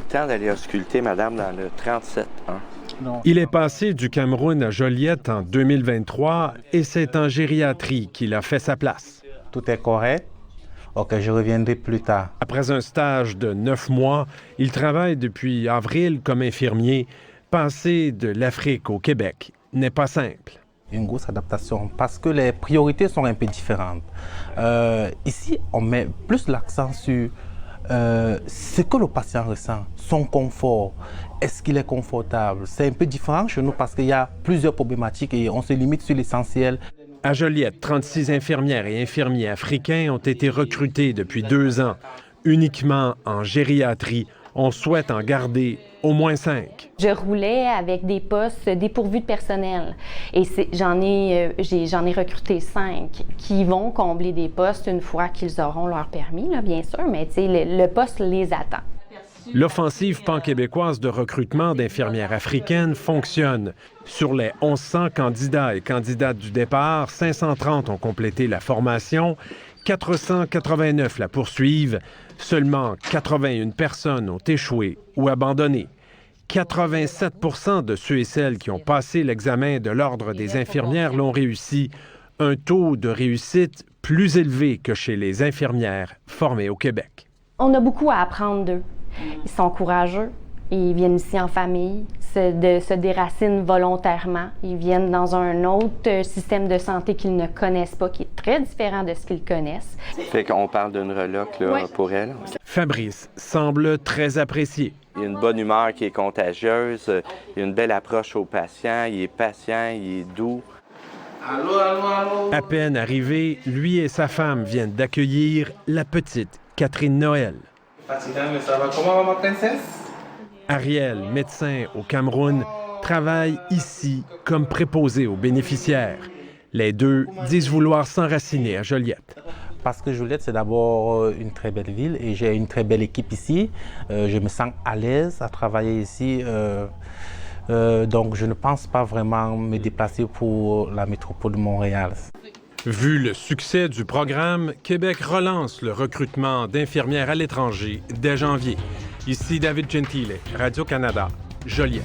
temps d'aller ausculter madame dans le 37 hein? Il est passé du Cameroun à Joliette en 2023 et c'est en gériatrie qu'il a fait sa place. Tout est correct. OK, je reviendrai plus tard. Après un stage de 9 mois, il travaille depuis avril comme infirmier. Passer de l'Afrique au Québec n'est pas simple. Une grosse adaptation parce que les priorités sont un peu différentes. Ici, on met plus l'accent sur ce que le patient ressent, son confort. Est-ce qu'il est confortable? C'est un peu différent chez nous parce qu'il y a plusieurs problématiques et on se limite sur l'essentiel. À Joliette, 36 infirmières et infirmiers africains ont été recrutés depuis 2 ans. Uniquement en gériatrie, on souhaite en garder au moins 5. Je roulais avec des postes dépourvus de personnel et j'en ai recruté 5 qui vont combler des postes une fois qu'ils auront leur permis, là, bien sûr, mais le poste les attend. L'offensive pan-québécoise de recrutement d'infirmières africaines fonctionne. Sur les 1100 candidats et candidates du départ, 530 ont complété la formation, 489 la poursuivent. Seulement 81 personnes ont échoué ou abandonné. 87 % de ceux et celles qui ont passé l'examen de l'Ordre des infirmières l'ont réussi, un taux de réussite plus élevé que chez les infirmières formées au Québec. On a beaucoup à apprendre d'eux. Ils sont courageux, ils viennent ici en famille, se déracinent volontairement. Ils viennent dans un autre système de santé qu'ils ne connaissent pas, qui est très différent de ce qu'ils connaissent. Fait qu'on parle d'une reloc là, pour elle. Fabrice semble très apprécié. Il a une bonne humeur qui est contagieuse, il a une belle approche aux patients, il est patient, il est doux. Allô, allô, allô. À peine arrivé, lui et sa femme viennent d'accueillir la petite Catherine Noël. Fatima, mais ça va comment, ma princesse? Ariel, médecin au Cameroun, travaille ici comme préposé aux bénéficiaires. Les deux disent vouloir s'enraciner à Joliette. Parce que Joliette, c'est d'abord une très belle ville et j'ai une très belle équipe ici. Je me sens à l'aise à travailler ici. Donc, je ne pense pas vraiment me déplacer pour la métropole de Montréal. Vu le succès du programme, Québec relance le recrutement d'infirmières à l'étranger dès janvier. Ici David Gentile, Radio-Canada, Joliette.